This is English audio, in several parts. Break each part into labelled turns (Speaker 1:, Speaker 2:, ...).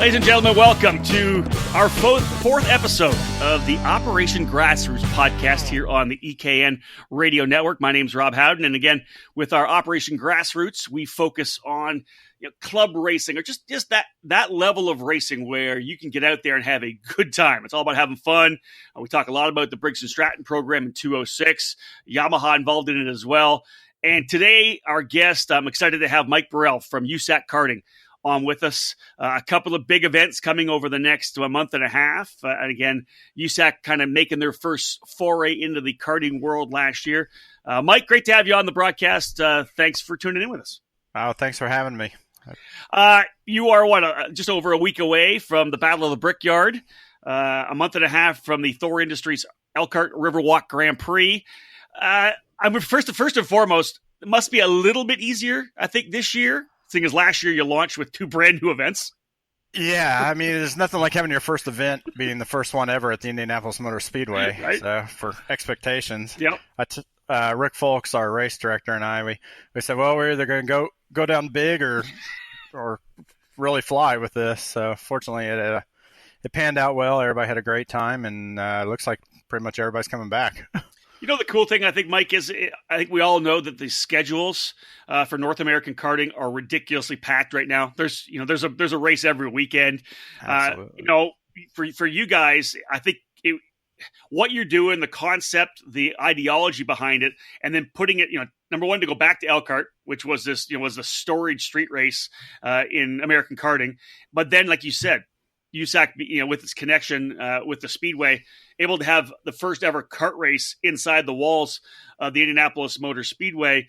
Speaker 1: Ladies and gentlemen, welcome to our fourth episode of the Operation Grassroots podcast here on the EKN Radio Network. My name's Rob Howden, and again, with our Operation Grassroots, we focus on club racing, or just that level of racing where you can get out there and have a good time. It's all about having fun. We talk a lot about the Briggs Stratton program in 206, Yamaha involved in it as well. And today, our guest, I'm excited to have Mike Burrell from USAC Karting on with us. A couple of big events coming over the next month and a half. And again, USAC kind of making their first foray into the karting world last year. Mike, great to have you on the broadcast. Thanks for tuning in with us.
Speaker 2: Oh, thanks for having me.
Speaker 1: You are, just over a week away from the Battle of the Brickyard, a month and a half from the Thor Industries Elkhart Riverwalk Grand Prix. First and foremost, it must be a little bit easier, I think, this year, seeing as last year you launched with two brand new events.
Speaker 2: Yeah, I mean, there's nothing like having your first event being the first one ever at the Indianapolis Motor Speedway.
Speaker 1: Right.
Speaker 2: So for expectations,
Speaker 1: yep.
Speaker 2: Rick Folks, our race director, and I, we said, well, we're either going to go down big or really fly with this. So fortunately, it panned out well. Everybody had a great time, and it looks like pretty much everybody's coming back.
Speaker 1: You know, the cool thing, I think, Mike, is I think we all know that the schedules for North American karting are ridiculously packed right now. There's a race every weekend.
Speaker 2: Absolutely.
Speaker 1: For you guys, I think what you're doing, the concept, the ideology behind it, and then putting it, number one, to go back to Elkhart, which was was a storied street race in American karting. But then, like you said, USAC, with its connection with the Speedway, able to have the first ever kart race inside the walls of the Indianapolis Motor Speedway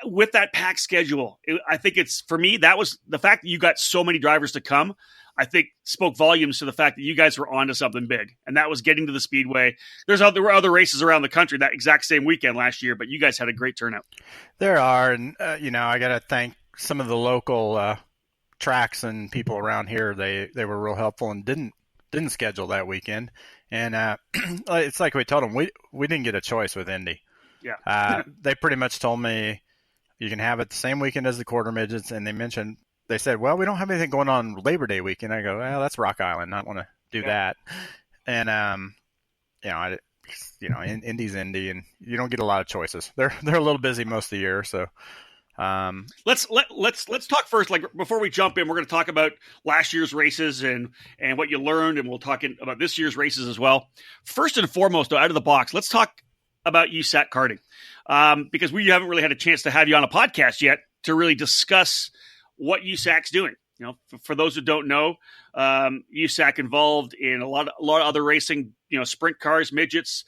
Speaker 1: with that packed schedule. I think for me, that was the fact that you got so many drivers to come, I think spoke volumes to the fact that you guys were onto something big, and that was getting to the Speedway. There were other races around the country that exact same weekend last year, but you guys had a great turnout.
Speaker 2: There are, and I got to thank some of the local tracks and people around here. They were real helpful and didn't schedule that weekend. And it's like we told them, we didn't get a choice with Indy.
Speaker 1: Yeah.
Speaker 2: They pretty much told me you can have it the same weekend as the quarter midgets, and they said, well, we don't have anything going on Labor Day weekend. I go, well, that's Rock Island. I don't want to do that. And Indy's Indy, and you don't get a lot of choices. They're a little busy most of the year, so.
Speaker 1: Let's talk first. Like before we jump in, we're going to talk about last year's races and what you learned, and we'll talk about this year's races as well. First and foremost, though, out of the box, let's talk about USAC karting, because we haven't really had a chance to have you on a podcast yet to really discuss what USAC's doing. For those who don't know, USAC involved in a lot of other racing, sprint cars, midgets.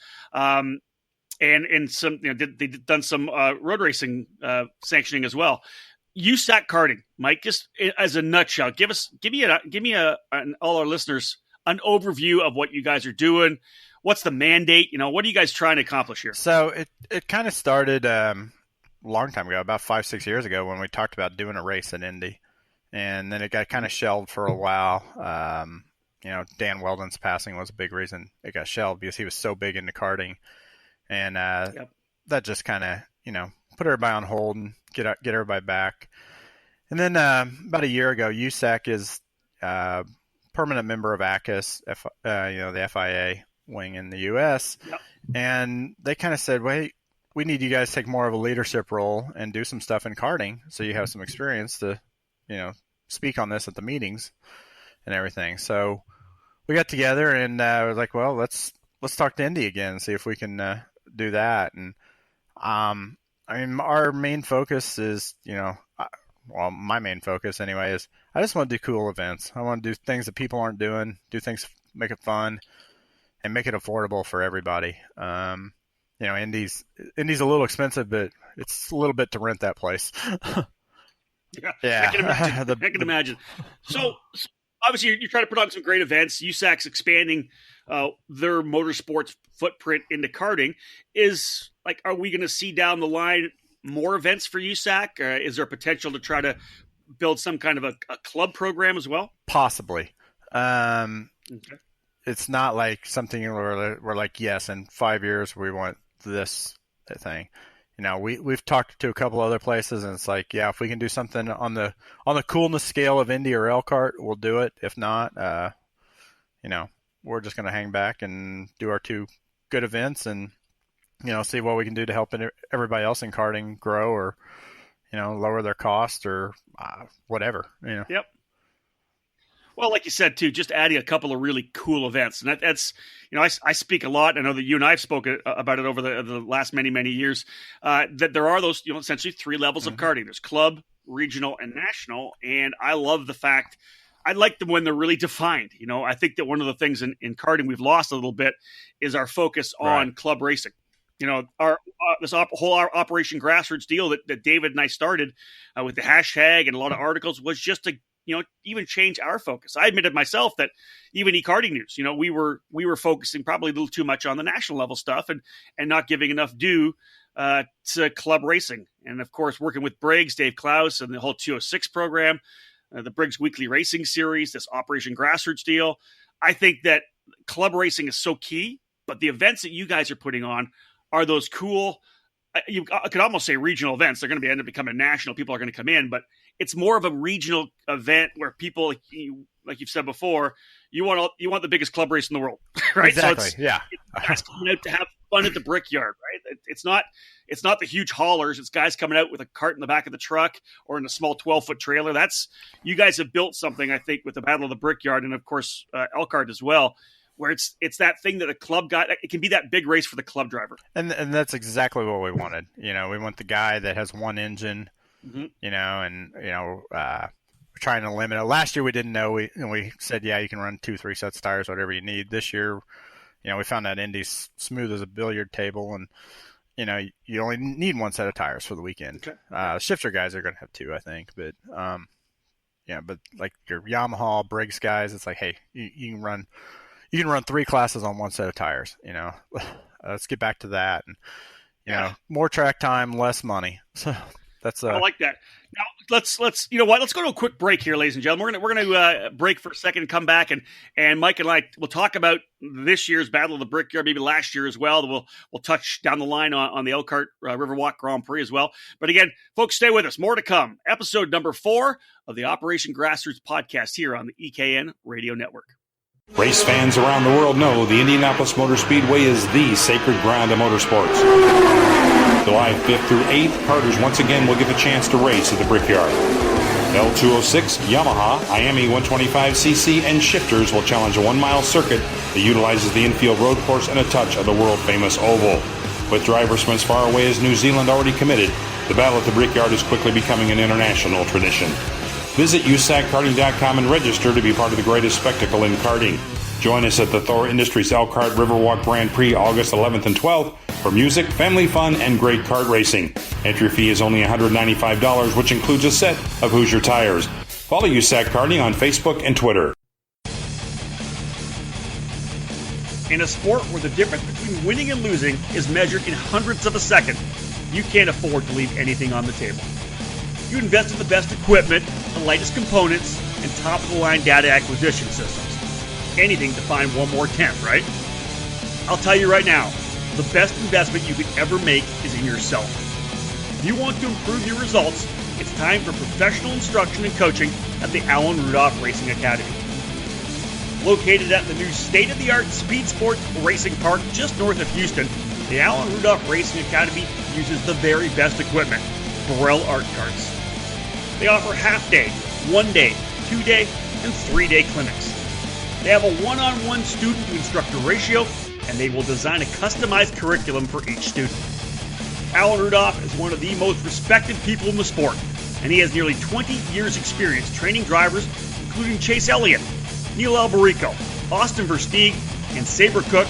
Speaker 1: And some, they've done some road racing sanctioning as well. USAC karting, Mike, just as a nutshell, give me all our listeners an overview of what you guys are doing. What's the mandate? What are you guys trying to accomplish here?
Speaker 2: So it kind of started a long time ago, about 5-6 years ago, when we talked about doing a race at Indy, and then it got kind of shelved for a while. Dan Weldon's passing was a big reason it got shelved, because he was so big into karting. And that just kind of, put everybody on hold and get everybody back. And then about a year ago, USAC is a permanent member of ACUS, the FIA wing in the U.S.
Speaker 1: Yep.
Speaker 2: And they kind of said, wait, we need you guys to take more of a leadership role and do some stuff in karting, so you have some experience to, speak on this at the meetings and everything. So we got together and was like, well, let's talk to Indy again and see if we can do that. And our main focus is, my main focus anyway is I just want to do cool events. I want to do things that people aren't doing, do things, make it fun, and make it affordable for everybody. Indy's a little expensive, but it's a little bit to rent that place.
Speaker 1: Yeah. I can imagine. So obviously, you're trying to put on some great events. USAC's expanding their motorsports footprint into karting. Are we going to see down the line more events for USAC? Is there potential to try to build some kind of a club program as well?
Speaker 2: Possibly.
Speaker 1: Okay.
Speaker 2: It's not like something where we're like, yes, in 5 years we want this thing. we've talked to a couple other places, and it's like, yeah, if we can do something on the coolness scale of Indy or Elkhart, we'll do it. If not, we're just going to hang back and do our 2 good events and, see what we can do to help everybody else in karting grow or, lower their cost or whatever.
Speaker 1: Yep. Well, like you said, too, just adding a couple of really cool events. And that's, I speak a lot. I know that you and I have spoken about it over the last many, many years, that there are those, essentially 3 levels of karting. There's club, regional, and national. And I love the fact, I like them when they're really defined. I think that one of the things in karting we've lost a little bit is our focus on club racing. Our this whole Operation Grassroots deal that David and I started with the hashtag and a lot of articles was just to even change our focus. I admitted myself that even e-karting news, we were focusing probably a little too much on the national level stuff and not giving enough due to club racing. And of course, working with Briggs, Dave Klaus, and the whole 206 program, the Briggs Weekly Racing Series, this Operation Grassroots deal. I think that club racing is so key, but the events that you guys are putting on are those cool, I could almost say regional events. They're going to end up becoming national. People are going to come in, but it's more of a regional event where people, like you've said before, you want the biggest club race in the world, right?
Speaker 2: Exactly.
Speaker 1: So
Speaker 2: it's
Speaker 1: guys coming out to have fun at the Brickyard, right? It's not the huge haulers. It's guys coming out with a cart in the back of the truck or in a small 12-foot trailer. You guys have built something, I think, with the Battle of the Brickyard and of course Elkhart as well, where it's that thing that a club got. It can be that big race for the club driver.
Speaker 2: And that's exactly what we wanted. We want the guy that has one engine, we're trying to limit it. Last year we didn't know. We said, yeah, you can run 2-3 sets of tires, whatever you need. This year, we found that Indy's smooth as a billiard table, and, you only need 1 set of tires for the weekend.
Speaker 1: Okay.
Speaker 2: Shifter guys are going to have 2, I think. But, but like your Yamaha, Briggs guys, it's like, hey, you can run 3 classes on 1 set of tires. Let's get back to that, and more track time, less money. So that's
Speaker 1: I like that. Now let's go to a quick break here, ladies and gentlemen. We're gonna break for a second and come back, and Mike and I will talk about this year's Battle of the Brickyard, maybe last year as well. We'll touch down the line on the Elkhart Riverwalk Grand Prix as well. But again, folks, stay with us. More to come. Episode number 4 of the Operation Grassroots podcast here on the EKN Radio Network.
Speaker 3: Race fans around the world know the Indianapolis Motor Speedway is the sacred ground of motorsports. July 5th through 8th, karters once again will get a chance to race at the Brickyard. L206, Yamaha, IAME 125cc, and shifters will challenge a 1-mile circuit that utilizes the infield road course and a touch of the world-famous oval. With drivers from as far away as New Zealand already committed, the battle at the Brickyard is quickly becoming an international tradition. Visit USACkarting.com and register to be part of the greatest spectacle in karting. Join us at the Thor Industries Elkhart Riverwalk Grand Prix August 11th and 12th for music, family fun, and great kart racing. Entry fee is only $195, which includes a set of Hoosier tires. Follow USAC Karting on Facebook and Twitter.
Speaker 1: In a sport where the difference between winning and losing is measured in hundredths of a second, you can't afford to leave anything on the table. You invest in the best equipment, the latest components, and top-of-the-line data acquisition systems. Anything to find one more tenth, right? I'll tell you right now, the best investment you could ever make is in yourself. If you want to improve your results, it's time for professional instruction and coaching at the Alan Rudolph Racing Academy. Located at the new state-of-the-art Speed Sports Racing Park just north of Houston, the Alan Rudolph Racing Academy uses the very best equipment, Burrell art carts. They offer half-day, 1-day, 2-day, and 3-day clinics. They have a one-on-one student-to-instructor ratio, and they will design a customized curriculum for each student. Alan Rudolph is one of the most respected people in the sport, and he has nearly 20 years' experience training drivers, including Chase Elliott, Neil Alberico, Austin Versteeg, and Sabre Cook,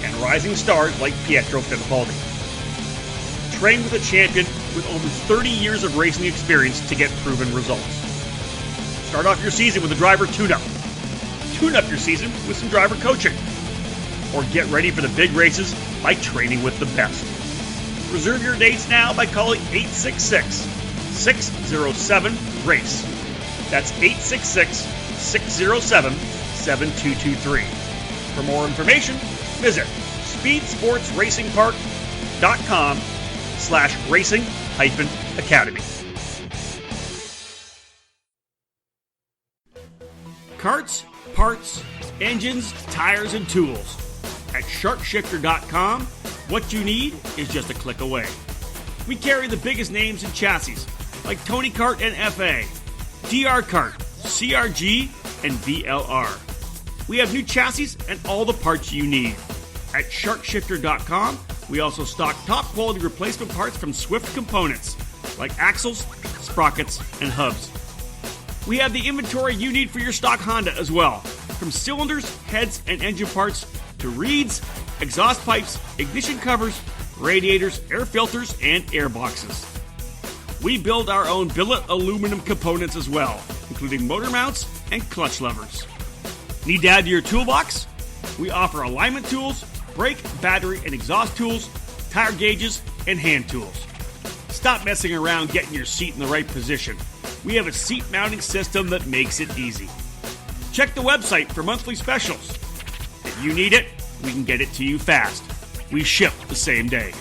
Speaker 1: and rising stars like Pietro Fittipaldi. Train with a champion with over 30 years of racing experience to get proven results. Start off your season with a driver tune-up. Tune up your season with some driver coaching. Or get ready for the big races by training with the best. Reserve your dates now by calling 866-607-RACE. That's 866-607-7223. For more information, visit speedsportsracingpark.com sharkshifters.com/racing-academy. Carts, parts, engines, tires, and tools. At sharkshifter.com, what you need is just a click away. We carry the biggest names in chassis, like Tony Kart and FA, DR Kart, CRG, and VLR. We have new chassis and all the parts you need. At sharkshifter.com, we also stock top-quality replacement parts from Swift Components, like axles, sprockets, and hubs. We have the inventory you need for your stock Honda as well, from cylinders, heads, and engine parts to reeds, exhaust pipes, ignition covers, radiators, air filters, and air boxes. We build our own billet aluminum components as well, including motor mounts and clutch levers. Need to add to your toolbox? We offer alignment tools, brake, battery, and exhaust tools, tire gauges, and hand tools. Stop messing around getting your seat in the right position. We have a seat mounting system that makes it easy. Check the website for monthly specials. If you need it, we can get it to you fast. We ship the same day.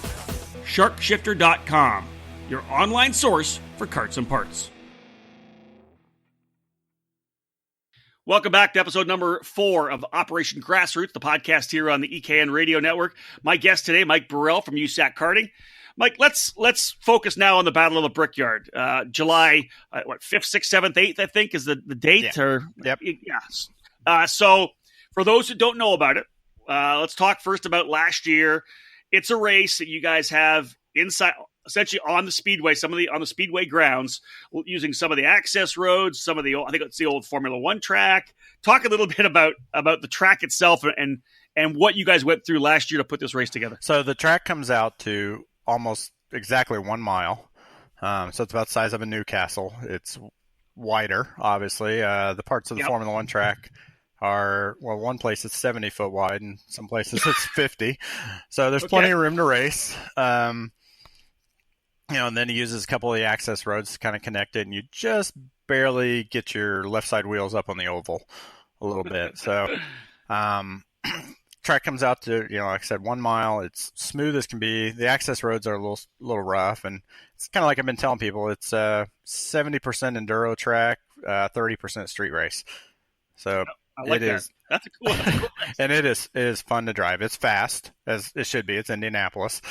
Speaker 1: Sharkshifter.com, your online source for carts and parts. Welcome back to episode number 4 of Operation Grassroots, the podcast here on the EKN Radio Network. My guest today, Mike Burrell from USAC Karting. Mike, let's focus now on the Battle of the Brickyard. July 5th, 6th, 7th, 8th, I think is the date.
Speaker 2: Yeah. Yep.
Speaker 1: Yeah. So for those who don't know about it, let's talk first about last year. It's a race that you guys have inside, essentially on the speedway, on the speedway grounds, using some of the access roads, some of the I think it's the old Formula One track. Talk a little bit about the track itself and what you guys went through last year to put this race together.
Speaker 2: So the track comes out to almost exactly 1 mile. So it's about the size of a Newcastle. It's wider, obviously. The parts of the Formula One track are, well, one place it's 70 foot wide and some places it's 50. So there's plenty of room to race. And then he uses a couple of the access roads to kind of connect it, and you just barely get your left side wheels up on the oval a little bit. So track comes out to, like I said, 1 mile. It's smooth as can be. The access roads are a little rough, and it's kind of like I've been telling people. It's 70% enduro track, 30% street race. So
Speaker 1: I like
Speaker 2: it
Speaker 1: that.
Speaker 2: is.
Speaker 1: That's a cool race.
Speaker 2: And it is fun to drive. It's fast, as it should be. It's Indianapolis.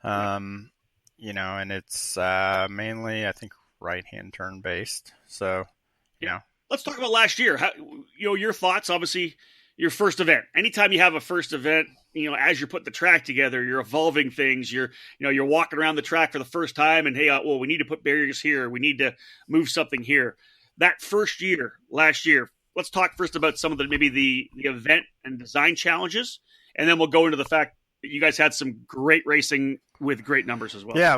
Speaker 2: And it's mainly, I think, right-hand turn based. So,
Speaker 1: Let's talk about last year. How, your thoughts, obviously, your first event. Anytime you have a first event, as you're putting the track together, you're evolving things. You're walking around the track for the first time, and hey, we need to put barriers here. We need to move something here. That first year, last year, let's talk first about some of the event and design challenges, and then we'll go into the fact that you guys had some great racing with great numbers as well.
Speaker 2: Yeah,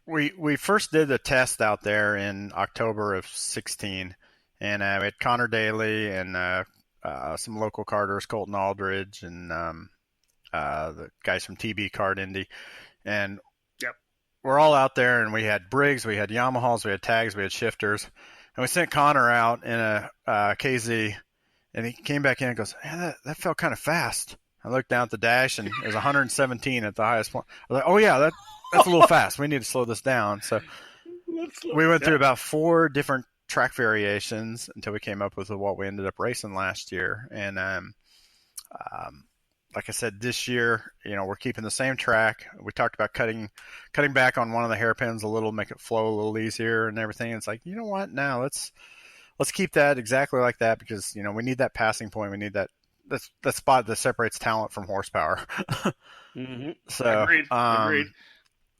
Speaker 2: we first did the test out there in October of 16, and we had Connor Daly and some local karters, Colton Aldridge, and the guys from TB Kart Indy, and we're all out there, and we had Briggs, we had Yamahas, we had tags, we had shifters, and we sent Connor out in a KZ, and he came back in and goes, "Yeah, that felt kind of fast." I looked down at the dash, and it was 117 at the highest point. I was like, "Oh yeah, that's a little fast. We need to slow this down." So we went through about 4 different track variations until we came up with what we ended up racing last year. And like I said, this year, we're keeping the same track. We talked about cutting back on one of the hairpins a little, make it flow a little easier and everything. It's like, you know what? Now let's keep that exactly like that, because we need that passing point. We need that spot that separates talent from horsepower.
Speaker 1: Mm-hmm.
Speaker 2: So
Speaker 1: Agreed.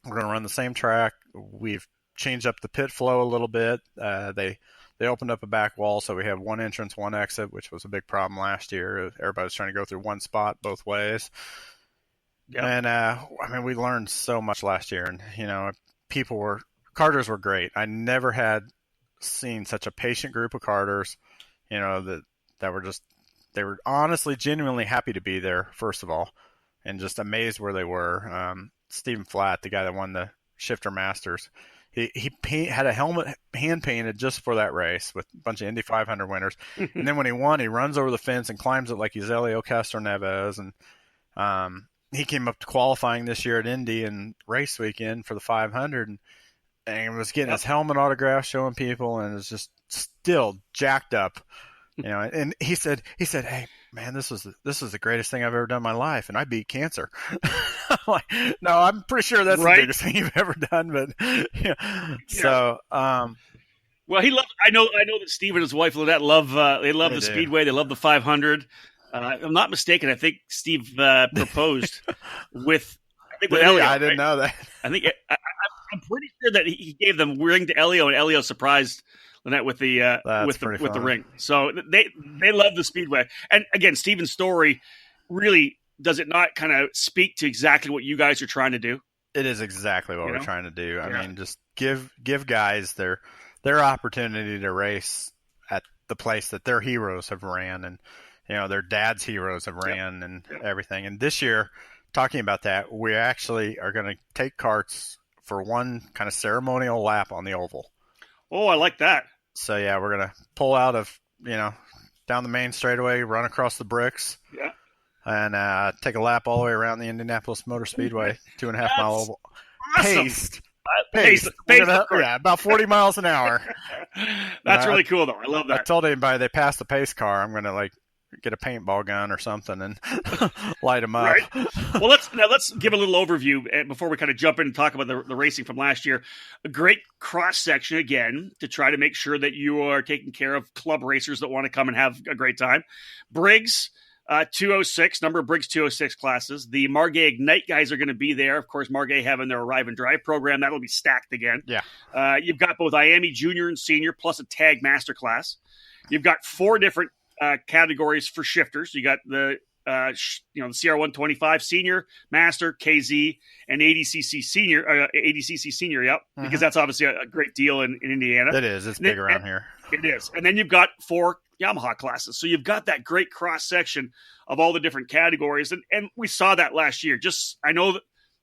Speaker 2: We're going to run the same track. We've changed up the pit flow a little bit. They opened up a back wall, so we have one entrance, one exit, which was a big problem last year. Everybody was trying to go through one spot both ways. Yep. And we learned so much last year, and karters were great. I never had seen such a patient group of karters, that were just, they were honestly, genuinely happy to be there, first of all, and just amazed where they were. Stephen Flatt, the guy that won the Shifter Masters, he had a helmet hand painted just for that race with a bunch of Indy 500 winners. And then when he won, he runs over the fence and climbs it like he's Elio Castroneves. And he came up to qualifying this year at Indy and race weekend for the 500 and was getting his helmet autograph, showing people, and was just still jacked up, and he said, "Hey man, this was the greatest thing I've ever done in my life, and I beat cancer." I'm like, no, I'm pretty sure that's the biggest thing you've ever done, but so
Speaker 1: well, he loves. I know that Steve and his wife Lynette love. They love the Speedway. They love the 500. If I'm not mistaken, I think Steve proposed with Elio.
Speaker 2: I didn't know that.
Speaker 1: I think I'm pretty sure that he gave them ring to Elio, and Elio surprised Lynette with the ring. So they love the Speedway. And again, Steven's story really, does it not kind of speak to exactly what you guys are trying to do?
Speaker 2: It is exactly what we're trying to do. I mean, just give guys their opportunity to race at the place that their heroes have ran, and their dad's heroes have ran, and everything. And this year, talking about that, we actually are going to take karts for one kind of ceremonial lap on the oval.
Speaker 1: Oh, I like that.
Speaker 2: So yeah, we're going to pull out of down the main straightaway, run across the bricks, and take a lap all the way around the Indianapolis Motor Speedway, 2.5 mile oval.
Speaker 1: Awesome.
Speaker 2: Paced. About 40 miles an hour.
Speaker 1: That's really cool, though. I love that.
Speaker 2: I told anybody they passed the pace car, I'm going to get a paintball gun or something and light them up.
Speaker 1: Right. Well, let's give a little overview before we kind of jump in and talk about the racing from last year. A great cross section again to try to make sure that you are taking care of club racers that want to come and have a great time. Briggs 206, number of Briggs 206 classes. The Margay Ignite guys are going to be there. Of course, Margay having their Arrive and Drive program. That'll be stacked again.
Speaker 2: Yeah.
Speaker 1: You've got both IAME Junior and Senior plus a Tag Master class. You've got 4 different categories for shifters. You got the the CR125 Senior, Master, KZ, and ADCC Senior. Yep, because that's obviously a great deal in Indiana.
Speaker 2: It is. It's big around here.
Speaker 1: It is. And then you've got 4 Yamaha classes. So you've got that great cross section of all the different categories. And we saw that last year. I know that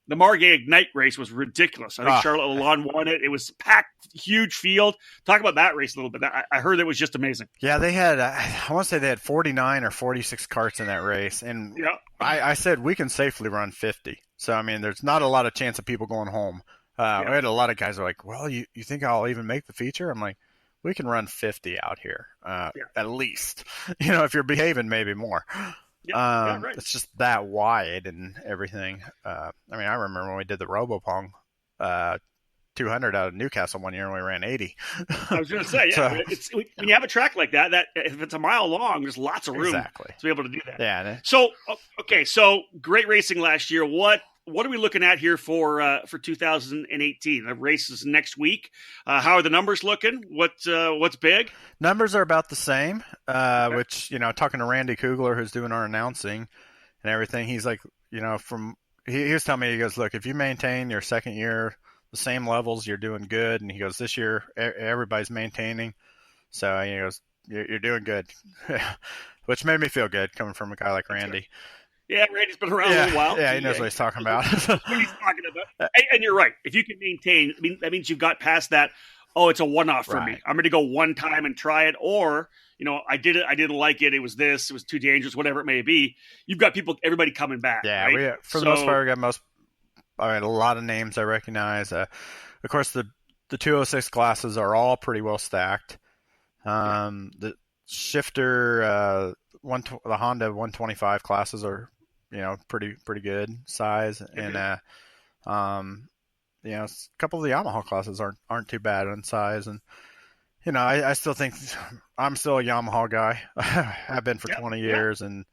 Speaker 1: the Margay Ignite race was ridiculous. I think Charlotte Lalonde won it. It was packed, huge field. Talk about that race a little bit. I heard it was just amazing.
Speaker 2: Yeah, they had, I want to say they had 49 or 46 karts in that race. And I said we can safely run 50. So, I mean, there's not a lot of chance of people going home. We had a lot of guys who were like, well, you think I'll even make the feature? I'm like, we can run 50 out here, at least. If you're behaving, maybe more. Right. It's just that wide and everything. I remember when we did the Robopong 200 out of Newcastle one year and we ran 80.
Speaker 1: I was going to say, when you have a track like that if it's a mile long, there's lots of room to be able to do that.
Speaker 2: Yeah.
Speaker 1: So great racing last year. What are we looking at here for 2018? The race is next week. How are the numbers looking? What's big?
Speaker 2: Numbers are about the same, which, talking to Randy Kugler, who's doing our announcing and everything, he's like, he was telling me, he goes, look, if you maintain your second year, the same levels, you're doing good. And he goes, this year, everybody's maintaining. So he goes, you're doing good, which made me feel good coming from a guy like Randy.
Speaker 1: Yeah, Randy's been around a little while.
Speaker 2: Yeah, he knows what he's talking about.
Speaker 1: What he's talking about. And you're right. If you can maintain, that means you've got past that, it's a one-off for me. I'm going to go one time and try it. Or, I did it, I didn't like it, it was too dangerous, whatever it may be. You've got everybody coming back.
Speaker 2: Yeah,
Speaker 1: right?
Speaker 2: For the most part, we got a lot of names I recognize. Of course, the 206 classes are all pretty well stacked. The shifter, the Honda 125 classes are, pretty good size, and a couple of the Yamaha classes aren't too bad in size, and I still think I'm still a Yamaha guy. I've been for 20 years, and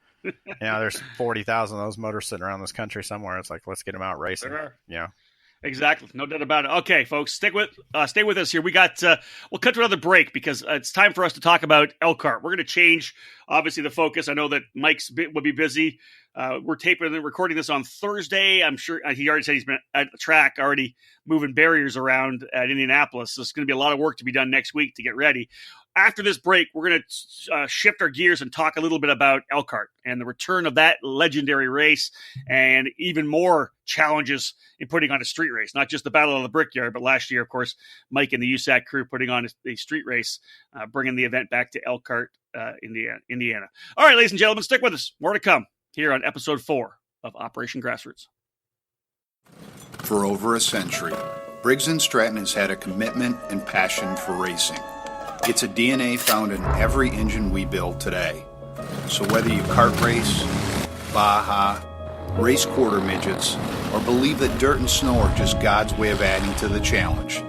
Speaker 2: there's 40,000 of those motors sitting around this country somewhere. It's like, let's get them out racing.
Speaker 1: Exactly, no doubt about it. Okay, folks, stay with us here. We got we'll cut to another break because it's time for us to talk about Elkhart. We're going to change, obviously, the focus. I know that Mike's will be busy. We're taping and recording this on Thursday. I'm sure he already said he's been at the track, already moving barriers around at Indianapolis. So it's going to be a lot of work to be done next week to get ready. After this break, we're going to shift our gears and talk a little bit about Elkhart and the return of that legendary race and even more challenges in putting on a street race, not just the Battle of the Brickyard, but last year, of course, Mike and the USAC crew putting on a street race, bringing the event back to Elkhart, Indiana. All right, ladies and gentlemen, stick with us. More to come here on episode 4 of Operation Grassroots.
Speaker 4: For over a century, Briggs Stratton has had a commitment and passion for racing. It's a DNA found in every engine we build today. So whether you kart race, Baja, race quarter midgets, or believe that dirt and snow are just God's way of adding to the challenge,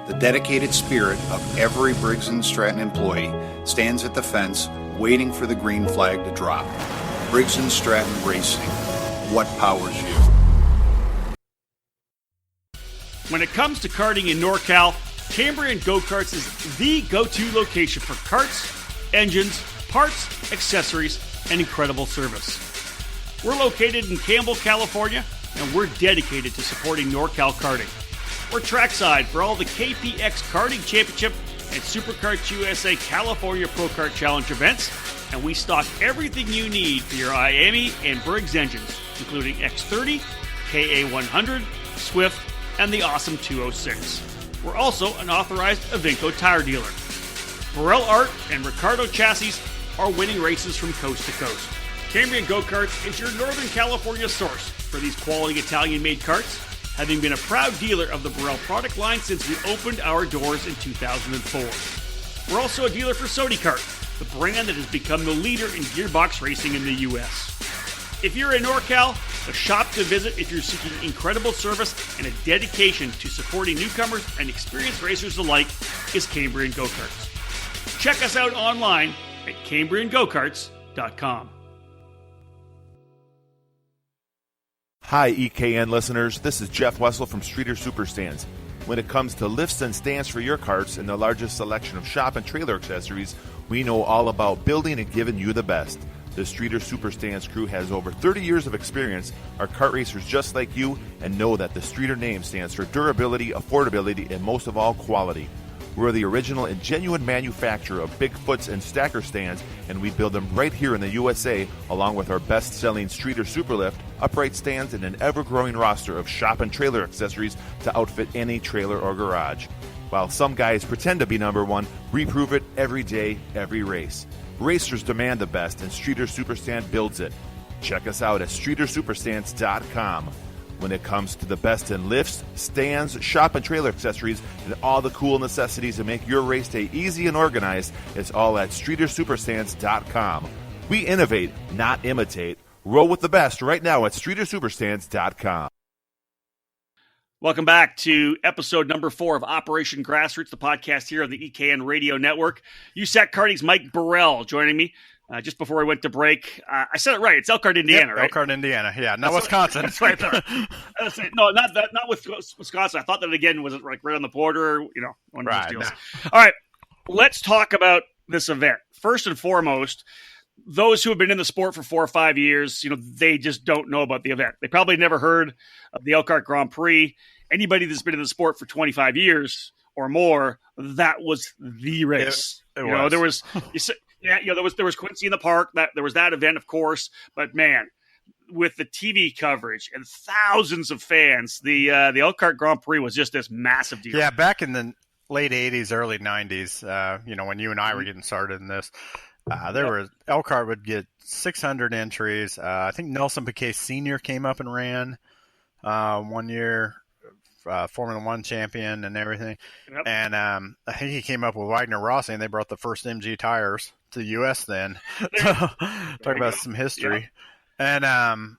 Speaker 4: the dedicated spirit of every Briggs & Stratton employee stands at the fence waiting for the green flag to drop. Briggs & Stratton Racing. What powers you?
Speaker 1: When it comes to karting in NorCal, Cambrian Go-Karts is the go-to location for karts, engines, parts, accessories, and incredible service. We're located in Campbell, California, and we're dedicated to supporting NorCal karting. We're trackside for all the KPX Karting Championship and SuperKarts USA California Pro Kart Challenge events, and we stock everything you need for your IAME and Briggs engines, including X30, KA100, Swift, and the awesome 206. We're also an authorized Avinco tire dealer. Burrell Art and Ricardo Chassis are winning races from coast to coast. Cambrian Go-Karts is your Northern California source for these quality Italian-made karts, having been a proud dealer of the Burrell product line since we opened our doors in 2004. We're also a dealer for SodiKart, the brand that has become the leader in gearbox racing in the U.S. If you're in NorCal, the shop to visit if you're seeking incredible service and a dedication to supporting newcomers and experienced racers alike is Cambrian Go-Karts. Check us out online at CambrianGoKarts.com.
Speaker 5: Hi, EKN listeners. This is Jeff Wessel from Streeter Superstands. When it comes to lifts and stands for your carts and the largest selection of shop and trailer accessories, we know all about building and giving you the best. The Streeter Superstands crew has over 30 years of experience, are kart racers just like you, and know that the Streeter name stands for durability, affordability, and most of all, quality. We're the original and genuine manufacturer of Bigfoots and stacker stands, and we build them right here in the USA, along with our best-selling Streeter Superlift, upright stands, and an ever-growing roster of shop and trailer accessories to outfit any trailer or garage. While some guys pretend to be number one, we prove it every day, every race. Racers demand the best, and Streeter Superstand builds it. Check us out at StreeterSuperstands.com. When it comes to the best in lifts, stands, shop and trailer accessories, and all the cool necessities to make your race day easy and organized, it's all at StreeterSuperstands.com. We innovate, not imitate. Roll with the best right now at StreeterSuperstands.com.
Speaker 1: Welcome back to episode number 4 of Operation Grassroots, the podcast here on the EKN Radio Network. USAC Karting's Mike Burrell joining me. Just before we went to break, I said it right. It's Elkhart, Indiana, right?
Speaker 2: Elkhart, Indiana. Yeah, not Wisconsin.
Speaker 1: That's right. No, not with Wisconsin. I thought that again was like right on the border. You know, one of those deals. No. All right, let's talk about this event. First and foremost, those who have been in the sport for 4 or 5 years, you know, they just don't know about the event. They probably never heard of the Elkhart Grand Prix. Anybody that's been in the sport for 25 years or more, that was the race.
Speaker 2: It
Speaker 1: you know, there was. Yeah, you know, there was Quincy in the Park. There was that event, of course. But man, with the TV coverage and thousands of fans, the Elkhart Grand Prix was just this massive deal.
Speaker 2: Yeah, back in the late '80s, early '90s, you know, when you and I were getting started in this, Elkhart would get 600 entries. I think Nelson Piquet Sr. came up and ran 1 year. Formula One champion and everything. Yep. And I think he came up with Wagner Rossi, and they brought the first MG tires to the U.S. then. Talk about some history. Yeah. And,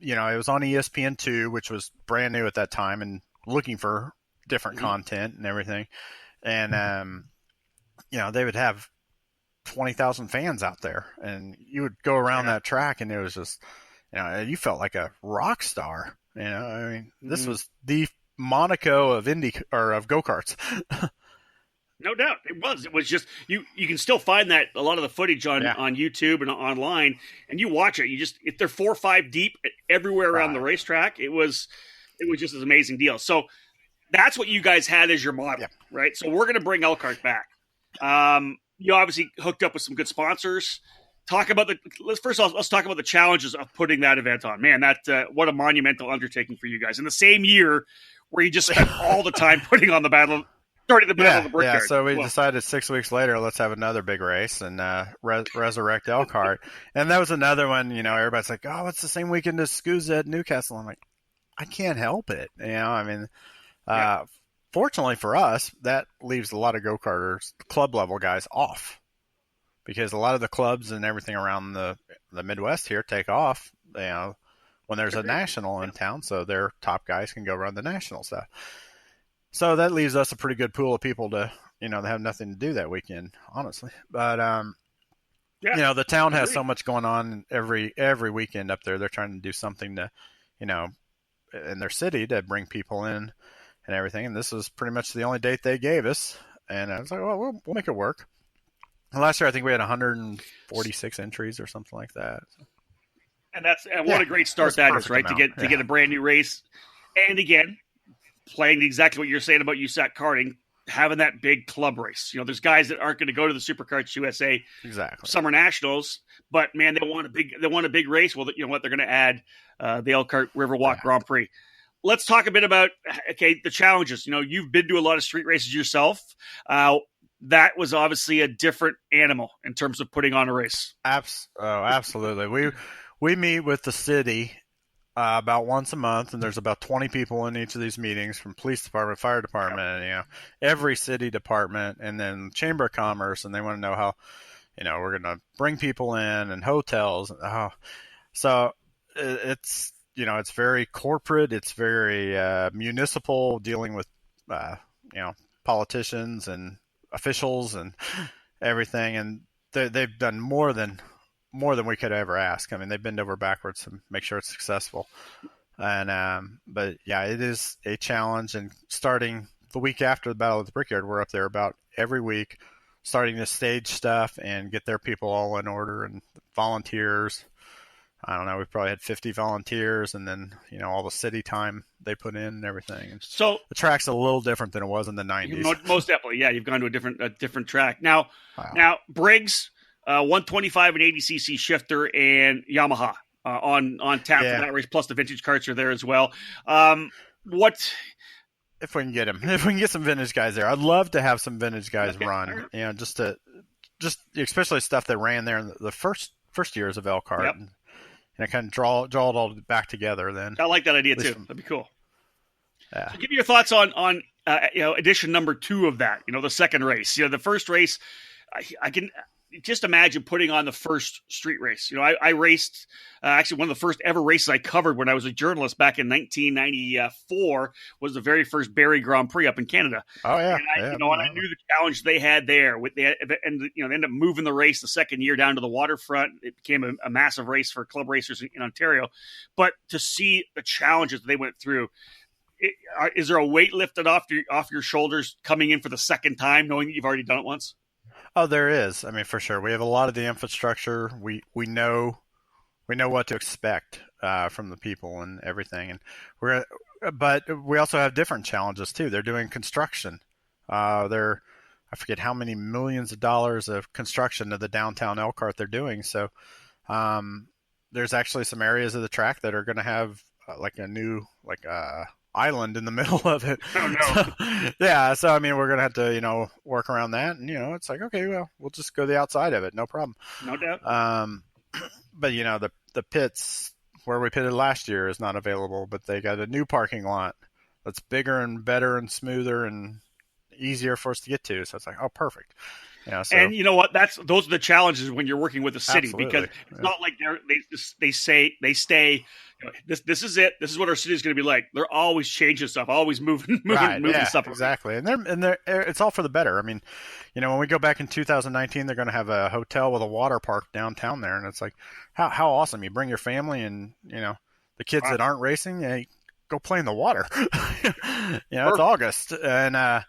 Speaker 2: you know, it was on ESPN2, which was brand new at that time and looking for different content and everything. And, you know, they would have 20,000 fans out there, and you would go around that track, and it was just, you know, you felt like a rock star. You know, I mean, this was the Monaco of of go-karts.
Speaker 1: No doubt, it was. It was just you can still find that a lot of the footage on YouTube and online, and you watch it. If they're 4 or 5 deep everywhere around the racetrack, it was just an amazing deal. So that's what you guys had as your model, right? So we're going to bring Elkhart back. You obviously hooked up with some good sponsors. Let's talk about the challenges of putting that event on. Man, what a monumental undertaking for you guys. In the same year where you just spent all the time putting on the starting the battle of the Brickyard.
Speaker 2: Yeah, so we decided 6 weeks later, let's have another big race and resurrect Elkhart. And that was another one, everybody's like, oh, it's the same weekend as SCUSA at Newcastle. I'm like, I can't help it. Fortunately for us, that leaves a lot of go-karters, club level guys, off. Because a lot of the clubs and everything around the Midwest here take off, when there's a national in town, so their top guys can go run the national stuff. So that leaves us a pretty good pool of people to, they have nothing to do that weekend, honestly. But, the town has so much going on every weekend up there. They're trying to do something to, in their city to bring people in and everything. And this was pretty much the only date they gave us. And I was like, well, we'll make it work. Last year, I think we had 146 entries or something like that.
Speaker 1: And what a great start that is, right? To get a brand new race, and again, playing exactly what you're saying about USAC karting, having that big club race. There's guys that aren't going to go to the Superkarts USA Summer Nationals, but man, they want a big race. Well, you know what? They're going to add the Elkhart Riverwalk Grand Prix. Let's talk a bit about the challenges. You've been to a lot of street races yourself. That was obviously a different animal in terms of putting on a race.
Speaker 2: Absolutely. We meet with the city about once a month, and there's about 20 people in each of these meetings from police department, fire department, and, every city department, and then Chamber of Commerce, and they want to know how, we're going to bring people in and hotels. So it's, it's very corporate. It's very municipal, dealing with, politicians and officials and everything, and they've done more than we could ever ask. I mean, they've bent over backwards to make sure it's successful. And but yeah, it is a challenge. And starting the week after the Battle of the Brickyard, we're up there about every week, starting to stage stuff and get their people all in order and volunteers. I don't know, we probably had 50 volunteers, and then, all the city time they put in and everything. And
Speaker 1: so
Speaker 2: the track's a little different than it was in the 90s.
Speaker 1: Most definitely, yeah. You've gone to a different track. Now, Briggs, 125 and 80cc shifter, and Yamaha on tap for that race, plus the vintage carts are there as well.
Speaker 2: If we can get them, if we can get some vintage guys there, I'd love to have some vintage guys run. Just especially stuff that ran there in the first years of Elkhart. Yep. And kind of draw it all back together. Then
Speaker 1: I like that idea too. That'd be cool. Yeah. So give me your thoughts on edition number 2 of that. The second race. The first race, I can just imagine putting on the first street race. I raced actually one of the first ever races I covered when I was a journalist back in 1994 was the very first Barrie Grand Prix up in Canada.
Speaker 2: Oh yeah.
Speaker 1: And I knew the challenge they had there they ended up moving the race the second year down to the waterfront. It became a massive race for club racers in Ontario. But to see the challenges they went through, is there a weight lifted off your shoulders coming in for the second time, knowing that you've already done it once?
Speaker 2: Oh, there is. I mean, for sure. We have a lot of the infrastructure. We know what to expect from the people and everything. And but we also have different challenges too. They're doing construction. I forget how many millions of dollars of construction of the downtown Elkhart they're doing. So there's actually some areas of the track that are going to have a new island in the middle of it.
Speaker 1: Oh no.
Speaker 2: So I mean, we're gonna have to work around that, and it's like, okay, well, we'll just go the outside of it, no problem.
Speaker 1: No doubt.
Speaker 2: But the pits where we pitted last year is not available, but they got a new parking lot that's bigger and better and smoother and easier for us to get to. So it's like, oh, perfect.
Speaker 1: And you know what? Those are the challenges when you're working with the city. Absolutely. Because it's not like they stay. This is it. This is what our city is going to be like. They're always changing stuff, always moving stuff.
Speaker 2: Exactly, and it's all for the better. I mean, when we go back in 2019, they're going to have a hotel with a water park downtown there, and it's like, how awesome! You bring your family and the kids that aren't racing, go play in the water. It's August, and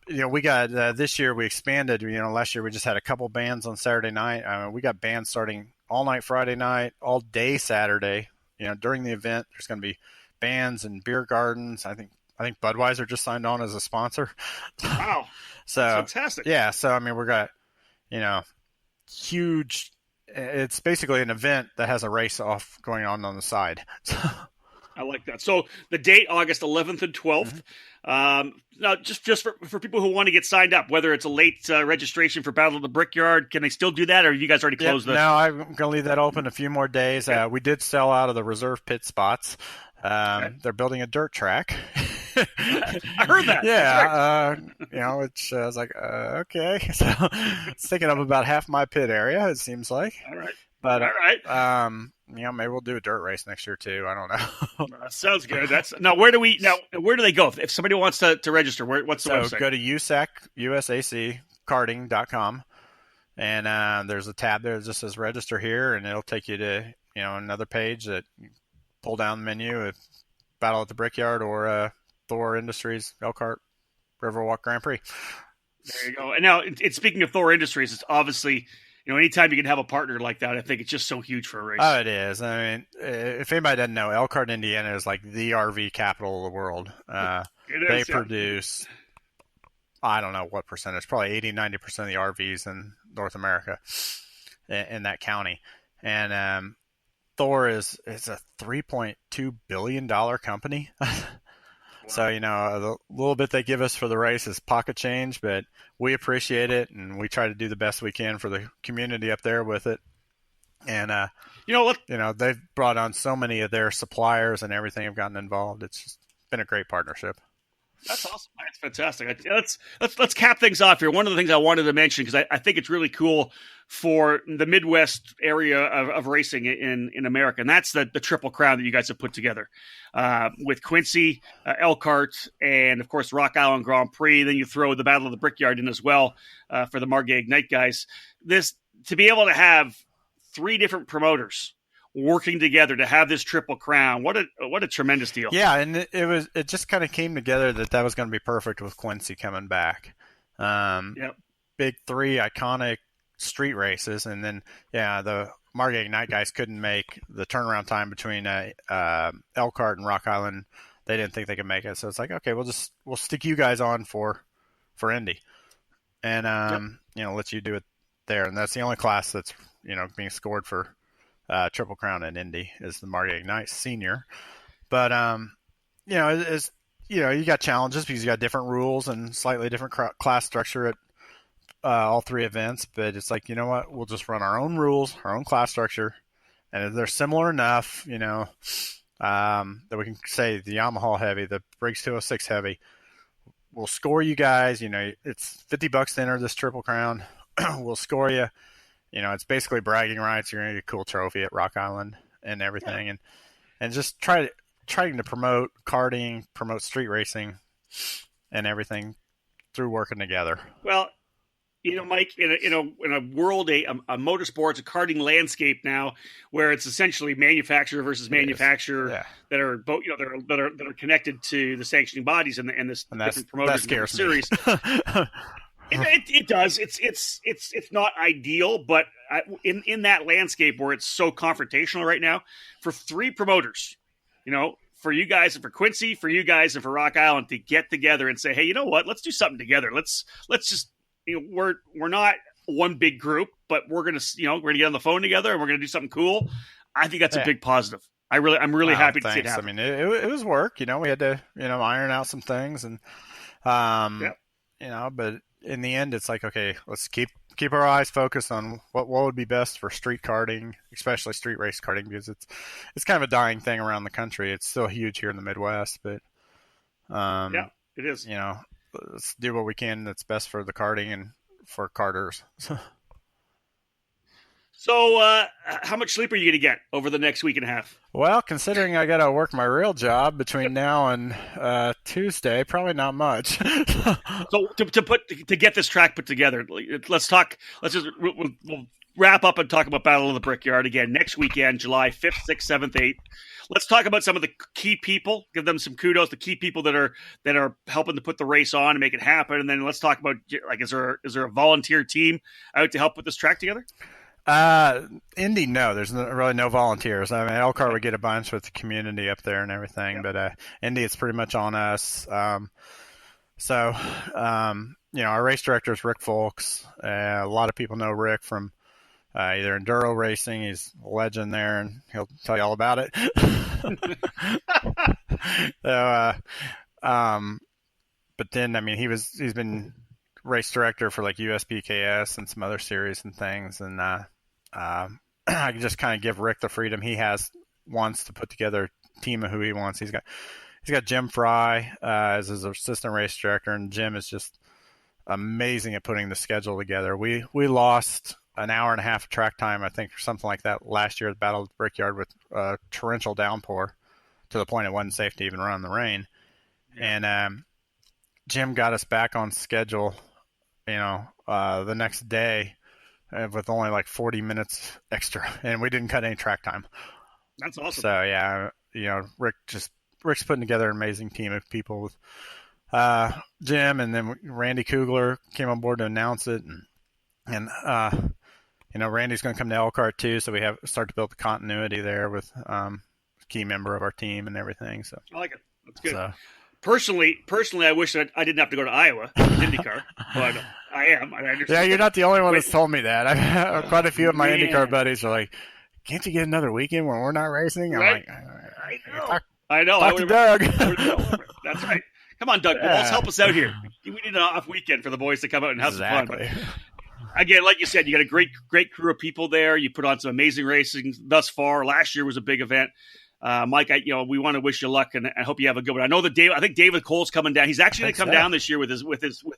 Speaker 2: we got this year we expanded. Last year we just had a couple bands on Saturday night. We got bands starting all night Friday night, all day Saturday. During the event, there's going to be bands and beer gardens. I think Budweiser just signed on as a sponsor.
Speaker 1: Wow,
Speaker 2: so
Speaker 1: that's fantastic.
Speaker 2: Yeah, so I mean, we got huge. It's basically an event that has a race off going on the side.
Speaker 1: I like that. So the date, August 11th and 12th. Now, just for people who want to get signed up, whether it's a late registration for Battle of the Brickyard, can they still do that, or have you guys already closed
Speaker 2: No, I'm going to leave that open a few more days. We did sell out of the reserve pit spots. They're building a dirt track.
Speaker 1: I heard that.
Speaker 2: Yeah, which I was like, okay. So it's taking up about half my pit area, it seems like.
Speaker 1: All right.
Speaker 2: But
Speaker 1: all right.
Speaker 2: Maybe we'll do a dirt race next year too. I don't know.
Speaker 1: Sounds good. Where do they go if somebody wants to register? What's the website?
Speaker 2: Go to USAC karting.com, and there's a tab there that just says register here, and it'll take you to another page that you pull down the menu of Battle at the Brickyard or Thor Industries Elkhart Riverwalk Grand Prix.
Speaker 1: There you go. And now, speaking of Thor Industries, it's obviously. Anytime you can have a partner like that, I think it's just so huge for a race.
Speaker 2: Oh, it is. I mean, if anybody doesn't know, Elkhart, Indiana is like the RV capital of the world. They produce, I don't know what percentage, probably 80, 90% of the RVs in North America in that county. And Thor is a $3.2 billion company. So, the little bit they give us for the race is pocket change, but we appreciate it, and we try to do the best we can for the community up there with it. And, they've brought on so many of their suppliers and everything have gotten involved. It's just been a great partnership.
Speaker 1: That's awesome. That's fantastic. Let's cap things off here. One of the things I wanted to mention, because I think it's really cool for the Midwest area of racing in America, and that's the Triple Crown that you guys have put together with Quincy, Elkhart, and of course Rock Island Grand Prix. Then you throw the Battle of the Brickyard in as well for the Margay Ignite guys. To be able to have 3 different promoters working together to have this Triple Crown, what a tremendous deal.
Speaker 2: Yeah, and it just kind of came together that was going to be perfect with Quincy coming back. Big 3 iconic street races, and then the Margay Ignite guys couldn't make the turnaround time between Elkhart and Rock Island. They didn't think they could make it, so it's like, okay, we'll stick you guys on for Indy, and let you do it there. And that's the only class that's being scored for Triple Crown in Indy is the Margay Ignite Senior. But you got challenges because you got different rules and slightly different class structure at all 3 events. But it's like, what? We'll just run our own rules, our own class structure, and if they're similar enough, that we can say the Yamaha heavy, the Briggs 206 heavy, we'll score you guys. It's $50 to enter this Triple Crown. We'll score you. It's basically bragging rights. You're going to get a cool trophy at Rock Island and everything. And just trying to promote karting, promote street racing and everything through working together.
Speaker 1: Well, Mike, in a world, a motorsports, a karting landscape now, where it's essentially manufacturer versus manufacturer that are both, that are connected to the sanctioning bodies and different promoters in the series. It does. It's not ideal, but in that landscape where it's so confrontational right now, for 3 promoters, for you guys and for Quincy, for you guys and for Rock Island to get together and say, hey, you know what? Let's do something together. Let's just we're not one big group, but we're gonna get on the phone together and we're gonna do something cool. I think that's a big positive. I'm really happy to see it happen.
Speaker 2: I mean, it was work. We had to iron out some things and but in the end, it's like, okay, let's keep our eyes focused on what would be best for street karting, especially street race karting, because it's kind of a dying thing around the country. It's still huge here in the Midwest, but
Speaker 1: it is.
Speaker 2: Let's do what we can that's best for the karting and for karters.
Speaker 1: So, how much sleep are you going to get over the next week and a half?
Speaker 2: Well, considering I got to work my real job between now and Tuesday, probably not much.
Speaker 1: So, to get this track put together, let's talk. We'll wrap up and talk about Battle of the Brickyard again next weekend, July 5th, 6th, 7th, 8th. Let's talk about some of the key people. Give them some kudos. The key people that are helping to put the race on and make it happen. And then let's talk about, like, is there a volunteer team out to help put this track together?
Speaker 2: Indy, no, there's really no volunteers. I mean, Elkhart would get a bunch with the community up there and everything, but Indy, it's pretty much on us. Our race director is Rick Folks. A lot of people know Rick from either enduro racing. He's a legend there, and he'll tell you all about it. but then, I mean, he's been race director for like USBKS and some other series and things. And I can just kind of give Rick the freedom he wants to put together a team of who he wants. He's got Jim Fry as his assistant race director, and Jim is just amazing at putting the schedule together. We lost an hour and a half of track time, I think, or something like that last year at the Battle of the Brickyard with a torrential downpour to the point it wasn't safe to even run in the rain. And Jim got us back on schedule, the next day with only like 40 minutes extra, and we didn't cut any track time.
Speaker 1: That's awesome.
Speaker 2: So yeah, Rick's putting together an amazing team of people with Jim, and then Randy Kugler came on board to announce it, and Randy's going to come to Elkhart too, so we start to build the continuity there with a key member of our team and everything. So
Speaker 1: I like it. That's good.
Speaker 2: So,
Speaker 1: Personally, I wish that I didn't have to go to Iowa for IndyCar, but I am. I understand.
Speaker 2: Yeah, you're not the only one that's told me that. Quite a few of my IndyCar buddies are like, "Can't you get another weekend when we're not racing?" I'm
Speaker 1: right.
Speaker 2: like,
Speaker 1: I know.
Speaker 2: Talk to Doug.
Speaker 1: That's right. Come on, Doug. Let's help us out here. We need an off weekend for the boys to come out and have some fun. But again, like you said, you got a great crew of people there. You put on some amazing racing thus far. Last year was a big event. Mike, we want to wish you luck, and I hope you have a good one. I know that I think David Cole's coming down. He's actually going to come down this year with his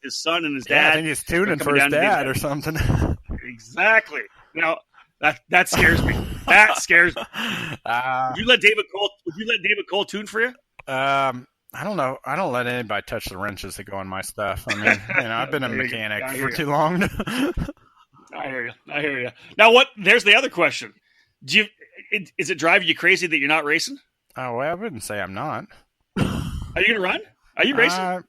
Speaker 1: son and his dad.
Speaker 2: I think he's tuning for his dad or something.
Speaker 1: Exactly. Now that scares me. That scares me. Would you let David Cole tune for you?
Speaker 2: I don't know. I don't let anybody touch the wrenches that go on my stuff. I mean, I've been a mechanic for too long.
Speaker 1: I hear you. Now, there's the other question. Is it driving you crazy that you're not racing?
Speaker 2: Oh, well, I wouldn't say I'm not.
Speaker 1: Are you going to run? Are you racing?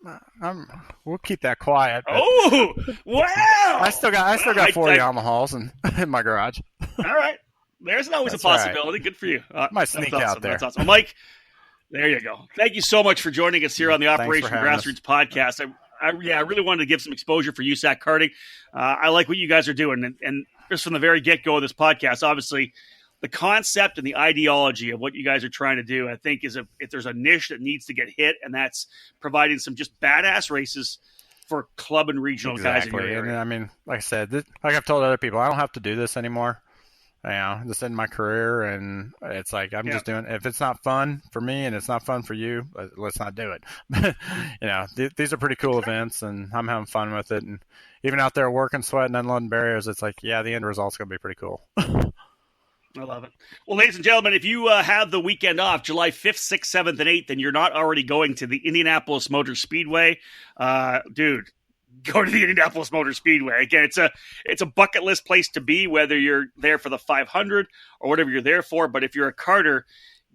Speaker 2: We'll keep that quiet.
Speaker 1: Oh, wow!
Speaker 2: I still got 4 Yamahas in my garage.
Speaker 1: All right. There's always a possibility. Right. Good for you.
Speaker 2: Might sneak out there.
Speaker 1: That's awesome. Mike, there you go. Thank you so much for joining us here on the Operation Grassroots podcast. I really wanted to give some exposure for USAC karting. I like what you guys are doing. And just from the very get-go of this podcast, obviously, the concept and the ideology of what you guys are trying to do, I think, if there's a niche that needs to get hit, and that's providing some just badass races for club and regional guys in your area.
Speaker 2: And I mean, like I said, like I've told other people, I don't have to do this anymore. This in my career, and it's like I'm just doing. If it's not fun for me and it's not fun for you, let's not do it. These are pretty cool events, and I'm having fun with it. And even out there working, sweating, unloading barriers, it's like, the end result's gonna be pretty cool.
Speaker 1: I love it. Well, ladies and gentlemen, if you have the weekend off, July 5th, 6th, 7th, and 8th, and you're not already going to the Indianapolis Motor Speedway, dude, go to the Indianapolis Motor Speedway. Again, it's a bucket list place to be, whether you're there for the 500 or whatever you're there for. But if you're a karter,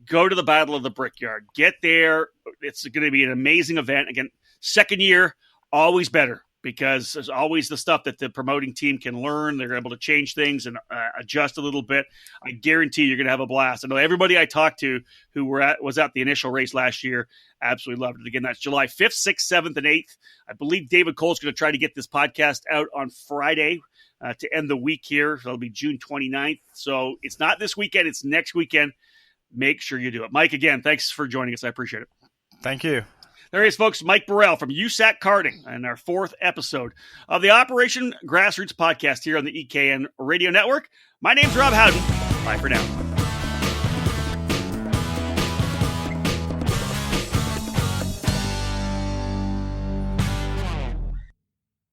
Speaker 1: go to the Battle of the Brickyard. Get there. It's going to be an amazing event. Again, second year, always better, because there's always the stuff that the promoting team can learn. They're able to change things and adjust a little bit. I guarantee you're going to have a blast. I know everybody I talked to who was at the initial race last year absolutely loved it. Again, that's July 5th, 6th, 7th, and 8th. I believe David Cole's going to try to get this podcast out on Friday to end the week here. So it'll be June 29th. So it's not this weekend. It's next weekend. Make sure you do it. Mike, again, thanks for joining us. I appreciate it.
Speaker 2: Thank you.
Speaker 1: There he is, folks. Mike Burrell from USAC Karting and our 4th episode of the Operation Grassroots podcast here on the EKN Radio Network. My name's Rob Howden. Bye for now.